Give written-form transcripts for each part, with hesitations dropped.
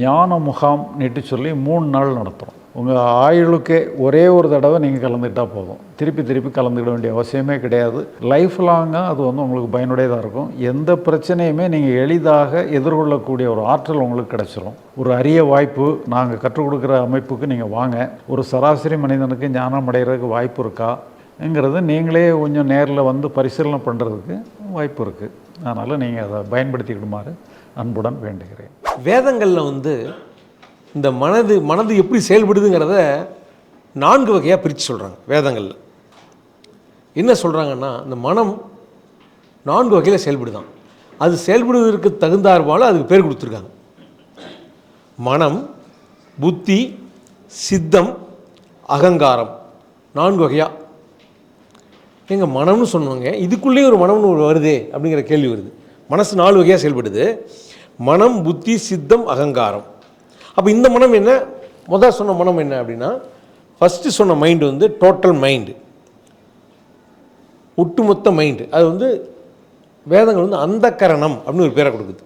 ஞான முகாம் நீட்டு சொல்லி 3 நாள் நடத்துகிறோம். உங்கள் ஆயுளுக்கே ஒரே ஒரு தடவை நீங்கள் கலந்துக்கிட்டால் போதும். திருப்பி கலந்துக்கிட வேண்டிய அவசியமே கிடையாது. லைஃப் லாங்காக அது உங்களுக்கு பயனுடையதாக இருக்கும். எந்த பிரச்சனையுமே நீங்கள் எளிதாக எதிர்கொள்ளக்கூடிய ஒரு ஆற்றல் உங்களுக்கு கிடச்சிரும். ஒரு அரிய வாய்ப்பு. நாங்கள் கற்றுக் கொடுக்குற அமைப்புக்கு நீங்கள் வாங்க. ஒரு சராசரி மனிதனுக்கு ஞானம் அடைகிறதுக்கு வாய்ப்பு இருக்காங்கிறது நீங்களே கொஞ்சம் நேரில் வந்து பரிசீலனை பண்ணுறதுக்கு வாய்ப்பு இருக்குது. அதனால் நீங்கள் அதை பயன்படுத்திக்கிடுமாறு அன்புடன் வேண்டுகிறேன். வேதங்களில் இந்த மனது எப்படி செயல்படுதுங்கிறத 4 வகையாக பிரித்து சொல்கிறாங்க. வேதங்களில் என்ன சொல்கிறாங்கன்னா, இந்த மனம் 4 வகையில் செயல்படுதான். அது செயல்படுவதற்கு தகுந்தாற்போல் அதுக்கு பேர் கொடுத்துருக்காங்க. மனம், புத்தி, சித்தம், அகங்காரம், 4 வகையாக. எங்கள் மனம்னு சொன்னவங்க இதுக்குள்ளேயே ஒரு மனம்னு வருதே அப்படிங்கிற கேள்வி வருது. மனசு 4 வகையாக செயல்படுது. மனம், புத்தி, சித்தம், அகங்காரம். அப்போ இந்த மனம் என்ன? முதல் சொன்ன மனம் என்ன அப்படின்னா, ஃபஸ்ட்டு சொன்ன மைண்டு டோட்டல் மைண்டு, ஒட்டுமொத்த மைண்டு. அது வேதங்கள் அந்த கரணம் அப்படின்னு ஒரு பேரை கொடுக்குது.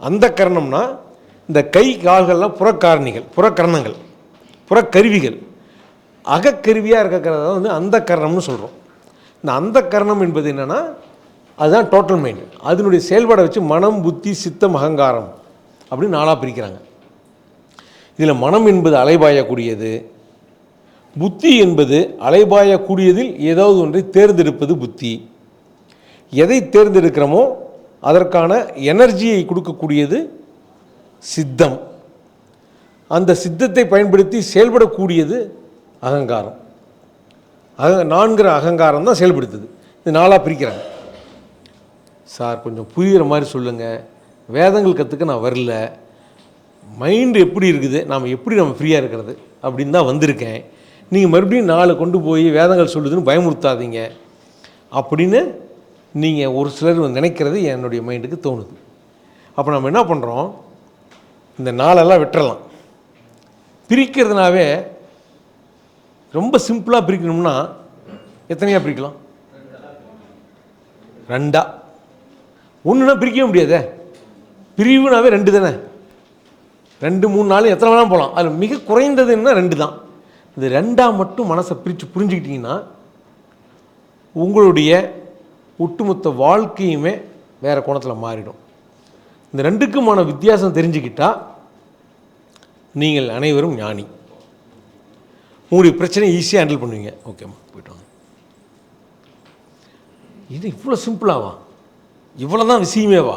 அந்த கரணம்னா இந்த கை கால்கள்லாம் புறக்காரணிகள், புறக்கரணங்கள், புறக்கருவிகள். அகக்கருவியாக இருக்கிறத அந்த கரணம்னு சொல்கிறோம். இந்த அந்த கரணம் என்பது என்னென்னா, அதுதான் டோட்டல் மைண்டு. அதனுடைய செயல்பாடை வச்சு மனம், புத்தி, சித்தம், அகங்காரம் அப்படின்னு 4ஆக பிரிக்கிறாங்க. இதில் மனம் என்பது அலைபாயக்கூடியது, புத்தி என்பது அலைபாயக்கூடியதில் ஏதாவது ஒன்றை தேர்ந்தெடுப்பது புத்தி. எதை தேர்ந்தெடுக்கிறோமோ அதற்கான எனர்ஜியை கொடுக்கக்கூடியது சித்தம். அந்த சித்தத்தை பயன்படுத்தி செயல்படக்கூடியது அகங்காரம். 4 அகங்காரம் தான் செயல்படுத்துது. இது 4ஆக பிரிக்கிறாங்க. சார் கொஞ்சம் புரிகிற மாதிரி சொல்லுங்கள், வேதங்கள் கற்றுக்க நான் வரல, மைண்டு எப்படி இருக்குது, நாம் எப்படி ஃப்ரீயாக இருக்கிறது அப்படின்னு தான் வந்திருக்கேன், நீங்கள் மறுபடியும் 4 கொண்டு போய் வேதங்கள் சொல்லுதுன்னு பயமுறுத்தாதீங்க அப்படின்னு நீங்கள் ஒரு சிலர் நினைக்கிறது என்னுடைய மைண்டுக்கு தோணுது. அப்போ நம்ம என்ன பண்ணுறோம், இந்த 4 விட்டுறலாம். பிரிக்கிறதுனாவே ரொம்ப சிம்பிளாக பிரிக்கணும்னா எத்தனையாக பிரிக்கலாம்? 2. 1னா பிரிக்கவே முடியாதே. பிரிவுனாவே 2 தானே. 2, 3, 4 எத்தனை வேணாலும் போகலாம். அதில் மிக குறைந்ததுன்னா 2 தான். இந்த 2ஆக மட்டும் மனசை பிரித்து புரிஞ்சுக்கிட்டிங்கன்னா உங்களுடைய ஒட்டுமொத்த வாழ்க்கையுமே வேறு கோணத்தில் மாறிடும். இந்த 2க்குமான வித்தியாசம் தெரிஞ்சுக்கிட்டால் நீங்கள் அனைவரும் ஞானி. உங்களுடைய பிரச்சனையை ஈஸியாக ஹேண்டில் பண்ணுவீங்க. ஓகேம்மா, போய்ட்டு வாங்க. இது இவ்வளோ சிம்பிளாவா? இவ்வளோ தான் விஷயமேவா?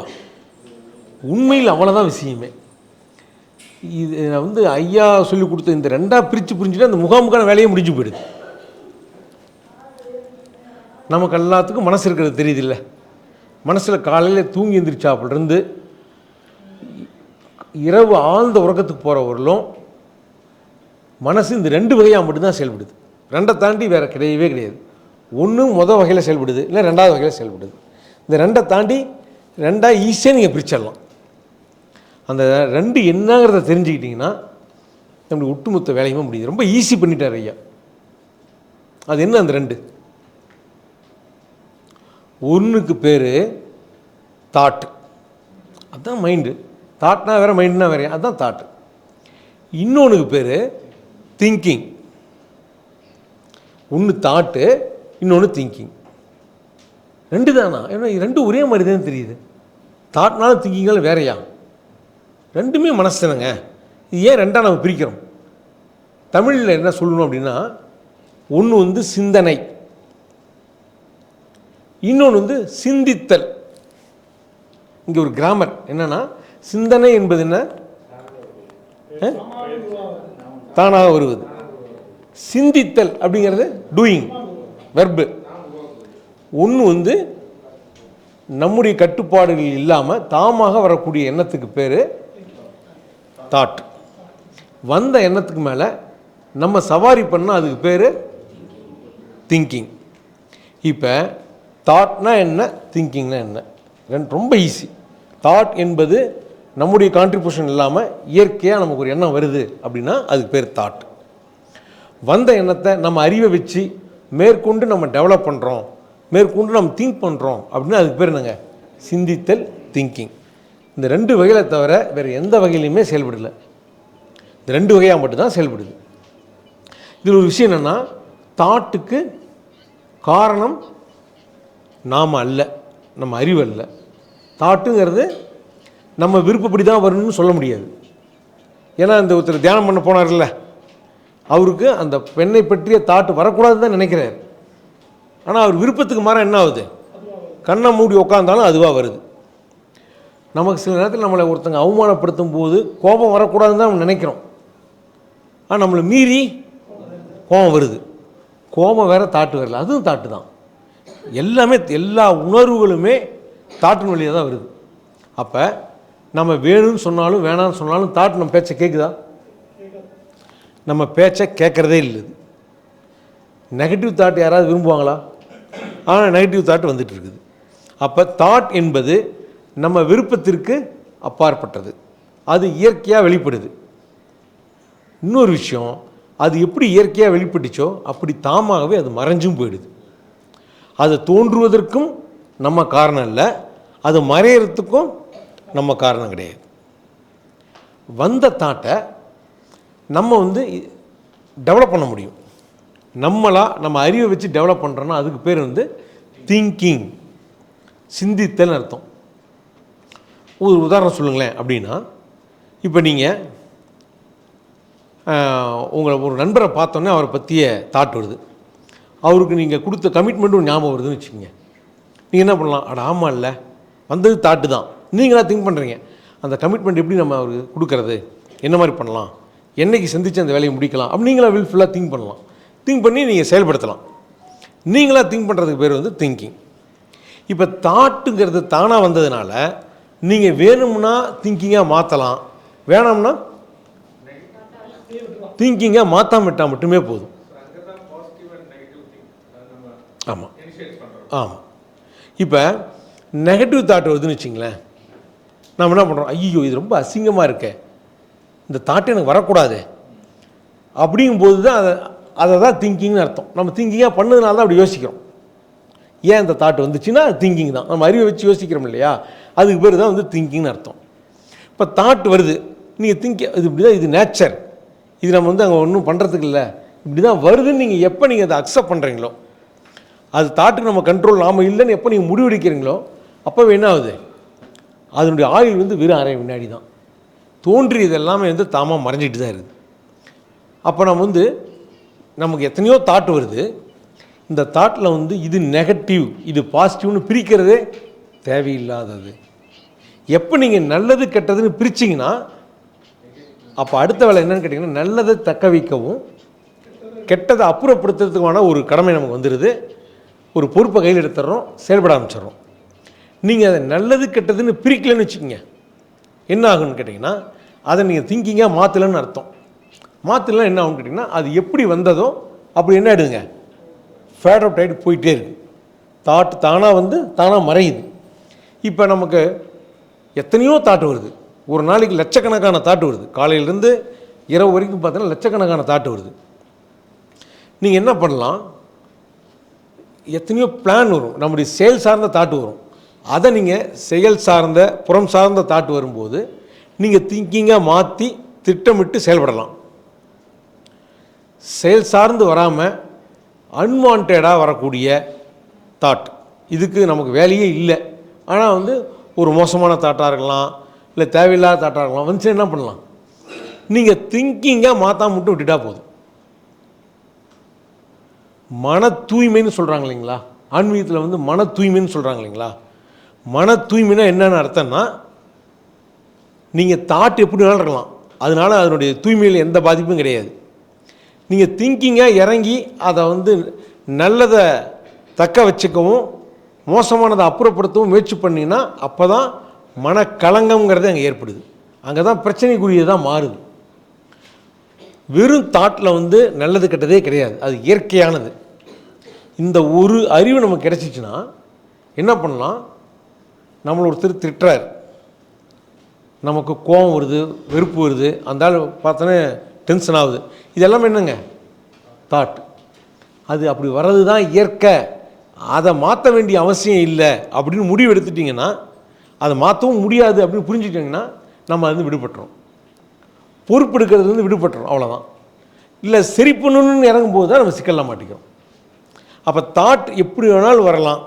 உண்மையில் அவ்வளோதான் விஷயமே. இது ஐயா சொல்லி கொடுத்த இந்த 2ஆக பிரித்து புரிஞ்சுட்டு அந்த முகாமுக்கான வேலையை முடிஞ்சு போயிடுது. நமக்கு எல்லாத்துக்கும் மனசு இருக்கிறது தெரியுதில்ல. மனசில் காலையில் தூங்கி எந்திரிச்சாப்பிலிருந்து இரவு ஆழ்ந்த உறக்கத்துக்கு போகிறவர்களும் மனசு இந்த 2 வகையாக மட்டும்தான் செயல்படுது. 2ஐ தாண்டி வேறு கிடையவே கிடையாது. ஒன்று மொதல் வகையில் செயல்படுது, இல்லை 2ஆவது வகையில் செயல்படுது. இந்த 2ஐ தாண்டி 2ஆக ஈஸியாக நீங்கள் பிரிச்சிடலாம். அந்த 2 என்னங்கிறத தெரிஞ்சுக்கிட்டிங்கன்னா நம்மளுடைய ஒட்டுமொத்த வேலையுமே முடியுது. ரொம்ப ஈஸி பண்ணிட்டார் ஐயா. அது என்ன அந்த 2? ஒன்றுக்கு பேர் தாட்டு, அதுதான் மைண்டு. தாட்னா வேறு, மைண்டுனா வேறு, அதுதான் தாட்டு. இன்னொன்றுக்கு பேர் திங்கிங். ஒன்று தாட்டு, இன்னொன்று திங்கிங். 2 தானா? ஏன்னா 2 ஒரே மாதிரி தான் தெரியுது. தாட்னாலும் திங்கிங்னாலும் வேறையா? 2மே மனசு தானேங்க. இது ஏன் 2ஆக நம்ம பிரிக்கிறோம்? தமிழில் என்ன சொல்லணும் அப்படின்னா, ஒன்று சிந்தனை, இன்னொன்று சிந்தித்தல். இங்கே ஒரு கிராமர் என்னன்னா, சிந்தனை என்பது என்ன? தானாக வருவது. சிந்தித்தல் அப்படிங்கிறது டூயிங், வெர்பு. ஒன்று நம்முடைய கட்டுப்பாடுகள் இல்லாமல் தாமாக வரக்கூடிய எண்ணத்துக்கு பேர் தாட். வந்த எண்ணத்துக்கு மேலே நம்ம சவாரி பண்ணால் அதுக்கு பேர் திங்கிங். இப்போ தாட்னா என்ன, திங்கிங்னா என்ன? ரொம்ப ஈஸி. தாட் என்பது நம்முடைய கான்ட்ரிபியூஷன் இல்லாமல் இயற்கையாக நமக்கு ஒரு எண்ணம் வருது அப்படின்னா அதுக்கு பேர் தாட். வந்த எண்ணத்தை நம்ம அறிவை வச்சு மேற்கொண்டு நம்ம டெவலப் பண்ணுறோம், மேற்கொண்டு நம்ம திங்க் பண்ணுறோம் அப்படின்னா அதுக்கு பேர் என்னங்க? சிந்தித்தல், திங்கிங். இந்த 2 வகையில் தவிர வேறு எந்த வகையிலையுமே செயல்படலை. இந்த 2 வகையாக மட்டும்தான் செயல்படுது. இதில் ஒரு விஷயம் என்னென்னா, தாட்டுக்கு காரணம் நாம் அல்ல, நம்ம அறிவு அல்ல. தாட்டுங்கிறது நம்ம விருப்பப்படி தான் வரணும்னு சொல்ல முடியாது. ஏன்னா இந்த ஒருத்தர் தியானம் பண்ண போனார்ல, அவருக்கு அந்த பெண்ணை பற்றிய தாட்டு வரக்கூடாதுன்னு தான் நினைக்கிறார். ஆனால் அவர் விருப்பத்துக்கு மாற என்ன ஆகுது, கண்ணை மூடி உட்காந்தாலும் அதுவாக வருது. நமக்கு சில நேரத்தில் நம்மளை ஒருத்தங்க அவமானப்படுத்தும் போது கோபம் வரக்கூடாதுன்னு தான் நம்ம நினைக்கிறோம். ஆனால் நம்மளை மீறி கோபம் வருது. கோபம் வேறு, தாட்டு வரல, அதுவும் தாட்டு தான். எல்லாமே எல்லா உணர்வுகளுமே தாட்டின் வழியாக தான் வருது. அப்போ நம்ம வேணும்னு சொன்னாலும் வேணான்னு சொன்னாலும் தாட்டு நம்ம பேச்சை கேட்குதா? நம்ம பேச்சை கேட்குறதே இல்லை. நெகட்டிவ் தாட் யாராவது விரும்புவாங்களா? ஆனால் நெகட்டிவ் தாட் வந்துட்டு இருக்குது. அப்போ தாட் என்பது நம்ம விருப்பத்திற்கு அப்பாற்பட்டது, அது இயற்கையாக வெளிப்படுது. இன்னொரு விஷயம், அது எப்படி இயற்கையாக வெளிப்பட்டுச்சோ அப்படி தாமாகவே அது மறைஞ்சும் போயிடுது. அது தோன்றுவதற்கும் நம்ம காரணம் இல்லை, அது மறையிறதுக்கும் நம்ம காரணம் கிடையாது. வந்த தாட்டை நம்ம டெவலப் பண்ண முடியும். நம்ம அறிவை வச்சு டெவலப் பண்ணுறோன்னா அதுக்கு பேர் திங்கிங், சிந்தித்தல் அர்த்தம். ஒரு உதாரணம் சொல்லுங்களேன். அப்படின்னா இப்போ நீங்கள் உங்களை ஒரு நண்பரை பார்த்தோன்னே அவரை பற்றிய தாட் வருது, அவருக்கு நீங்கள் கொடுத்த கமிட்மெண்ட்டும் ஞாபகம் வருதுன்னு வச்சுக்கோங்க. நீங்கள் என்ன பண்ணலாம், அட ஆமாம் இல்லை, வந்தது தாட்டு தான். நீங்களாக திங்க் பண்ணுறீங்க, அந்த கமிட்மெண்ட் எப்படி நம்ம அவருக்கு கொடுக்கறது, என்ன மாதிரி பண்ணலாம், என்றைக்கு சந்தித்து அந்த வேலையை முடிக்கலாம் அப்படி நீங்களாக வில்ஃபுல்லாக திங்க் பண்ணலாம். திங்க் பண்ணி நீங்கள் செயல்படுத்தலாம். நீங்களாக திங்க் பண்ணுறதுக்கு பேர் திங்கிங். இப்போ தாட்டுங்கிறது தானாக வந்ததுனால நீங்கள் வேணும்னா திங்கிங்காக மாற்றலாம், வேணாம்னா திங்கிங்காக மாற்றாம விட்டால் மட்டுமே போதும். ஆமாம் ஆமாம். இப்போ நெகட்டிவ் தாட் வருதுன்னு வச்சிங்களேன், நம்ம என்ன பண்ணுறோம், ஐயோ இது ரொம்ப அசிங்கமாக இருக்கே, இந்த தாட்டு எனக்கு வரக்கூடாது அப்படிங்கும்போது தான் அதை தான் திங்கிங்னு அர்த்தம். நம்ம திங்கிங்காக பண்ணதுனால தான் அப்படி யோசிக்கிறோம். ஏன் இந்த தாட் வந்துச்சுன்னா அது திங்கிங் தான். நம்ம அறிவை வச்சு யோசிக்கிறோம் இல்லையா, அதுக்கு பேர் தான் திங்கிங்னு அர்த்தம். இப்போ தாட் வருது, நீங்கள் இது இப்படி தான், இது நேச்சர், இது நம்ம அங்கே ஒன்றும் பண்ணுறதுக்கு இல்லை, இப்படி தான் வருதுன்னு நீங்கள் எப்போ நீங்கள் அதை அக்செப்ட் பண்ணுறீங்களோ, அது தாட்டுக்கு நம்ம கண்ட்ரோல் நாம் இல்லைன்னு எப்போ நீங்கள் முடிவெடுக்கிறீங்களோ அப்போவே என்ன ஆகுது, அதனுடைய ஆயுள் வெறும் அரை வினாடி தான். தோன்றியது எல்லாமே தாமாக மறைஞ்சிட்டு தான் இருக்குது. அப்போ நம்ம நமக்கு எத்தனையோ தாட் வருது, இந்த தாட்டில் இது நெகட்டிவ் இது பாசிட்டிவ்னு பிரிக்கிறதே தேவையில்லாதது. எப்போ நீங்கள் நல்லது கெட்டதுன்னு பிரிச்சிங்கன்னா அப்போ அடுத்த வேலை என்னன்னு கேட்டிங்கன்னா, நல்லதை தக்க வைக்கவும் கெட்டதை அப்புறப்படுத்துறதுக்கான ஒரு கடமை நமக்கு வந்துடுது. ஒரு பொறுப்பை கையில் எடுத்துடுறோம், செயல்பட ஆரம்பிச்சிடுறோம். நீங்கள் அதை நல்லது கெட்டதுன்னு பிரிக்கலன்னு வச்சுக்கோங்க, என்ன ஆகுன்னு கேட்டிங்கன்னா அதை நீங்கள் திங்கிங்காக மாற்றலன்னு அர்த்தம். மாற்றலாம் என்ன ஆகுன்னு கேட்டிங்கன்னா, அது எப்படி வந்ததோ அப்படி என்ன ஆகிடுங்க, ஃபேட் அவுட் ஆகிட்டு போயிட்டே இருக்குது. தாட் தானாக தானாக மறையுது. இப்போ நமக்கு எத்தனையோ தாட் வருது, ஒரு நாளைக்கு லட்சக்கணக்கான தாட்டு வருது, காலையிலேருந்து இரவு வரைக்கும் பார்த்தீங்கன்னா லட்சக்கணக்கான தாட்டு வருது. நீங்கள் என்ன பண்ணலாம், எத்தனையோ பிளான் வரும், நம்முடைய செயல் சார்ந்த தாட்டு வரும். அதை நீங்கள் செயல் சார்ந்த புறம் சார்ந்த தாட்டு வரும்போது நீங்கள் திங்கிங்காக மாற்றி திட்டமிட்டு செயல்படலாம். செயல் சார்ந்து வராமல் அன்வான்டாக வரக்கூடிய தாட், இதுக்கு நமக்கு வேலையே இல்லை. ஆனால் ஒரு மோசமான தாட்டாக இருக்கலாம், இல்லை தேவையில்லாத தாட்டாக இருக்கலாம். வந்துச்சு என்ன பண்ணலாம், நீங்கள் திங்கிங்காக மாற்றாம மட்டும் விட்டுட்டா போதும். மன தூய்மைன்னு சொல்கிறாங்க இல்லைங்களா, ஆன்மீகத்தில் மன தூய்மைன்னு சொல்கிறாங்க இல்லைங்களா. மன தூய்மைனா என்னென்னு அர்த்தம்னா, நீங்கள் தாட் எப்படி வேணாலும் இருக்கலாம், அதனால் அதனுடைய தூய்மையில் எந்த பாதிப்பும் கிடையாது. நீங்கள் திங்கிங்காக இறங்கி அதை நல்லதை தக்க வச்சுக்கவும் மோசமானதை அப்புறப்படுத்தவும் முயற்சி பண்ணிங்கன்னா அப்போ தான் மனக்கலங்கம்ங்கிறது அங்கே ஏற்படுது. அங்கே தான் பிரச்சனைக்குரியதாக மாறுது. வெறும் தாட்டில் நல்லது கெட்டதே கிடையாது, அது இயற்கையானது. இந்த ஒரு அறிவு நமக்கு கிடைச்சிச்சுன்னா என்ன பண்ணலாம், நம்மளை ஒருத்தர் திட்டுறார், நமக்கு கோபம் வருது, வெறுப்பு வருது, அந்த ஆள் பார்த்தோன்னே டென்ஷன் ஆகுது, இதெல்லாம் என்னங்க தாட். அது அப்படி வர்றது தான் இயற்கை, அதை மாற்ற வேண்டிய அவசியம் இல்லை அப்படின்னு முடிவு எடுத்துட்டிங்கன்னா அதை மாற்றவும் முடியாது அப்படின்னு புரிஞ்சுக்கிட்டிங்கன்னா நம்ம அது விடுபட்டுறோம். பொறுப்பெடுக்கிறது விடுபட்டுறோம், அவ்வளோதான். இல்லை சரி பண்ணணும்னு இறங்கும்போது தான் நம்ம சிக்கலில் மாட்டிக்கிறோம். அப்போ தாட் எப்படி வேணாலும் வரலாம்.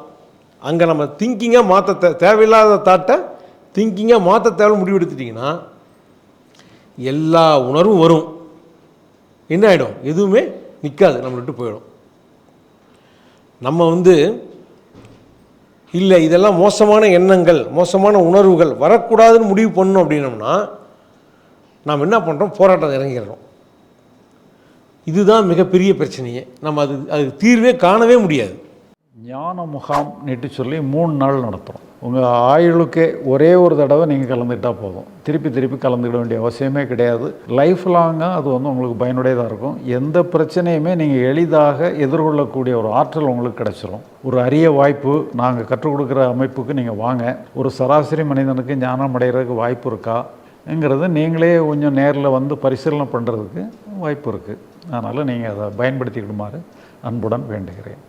அங்கே நம்ம திங்கிங்காக மாற்ற தேவையில்லாத தாட்டை திங்கிங்காக மாற்ற தேவை முடிவெடுத்துட்டிங்கன்னா எல்லா உணர்வும் வரும். என்ன ஆகிடும்? எதுவுமே நிற்காது, நம்ம விட்டு போயிடும். நம்ம இல்லை இதெல்லாம் மோசமான எண்ணங்கள், மோசமான உணர்வுகள் வரக்கூடாதுன்னு முடிவு பண்ணணும் அப்படின்னோம்னா நாம் என்ன பண்ணுறோம்? போராட்டம் இறங்கிடுறோம். இதுதான் மிகப்பெரிய பிரச்சனையே. நம்ம அதுக்கு தீர்வே காணவே முடியாது. ஞான முகாம் நீட்டு சொல்லி 3 நாள் நடத்துகிறோம். உங்கள் ஆயுளுக்கே ஒரே ஒரு தடவை நீங்கள் கலந்துக்கிட்டால் போதும். திருப்பி திருப்பி கலந்துக்கிட வேண்டிய அவசியமே கிடையாது. லைஃப் லாங்காக அது உங்களுக்கு பயனுடையதாக இருக்கும். எந்த பிரச்சனையுமே நீங்கள் எளிதாக எதிர்கொள்ளக்கூடிய ஒரு ஆற்றல் உங்களுக்கு கிடச்சிரும். ஒரு அரிய வாய்ப்பு. நாங்கள் கற்றுக் கொடுக்குற அமைப்புக்கு நீங்கள் வாங்க. ஒரு சராசரி மனிதனுக்கு ஞானம் அடைகிறதுக்கு வாய்ப்பு இருக்காங்கிறது நீங்களே கொஞ்சம் நேரில் பரிசீலனை பண்ணுறதுக்கு வாய்ப்பு இருக்குது. அதனால் நீங்கள் அதை பயன்படுத்திக்கிடுமாறு அன்புடன் வேண்டுகிறேன்.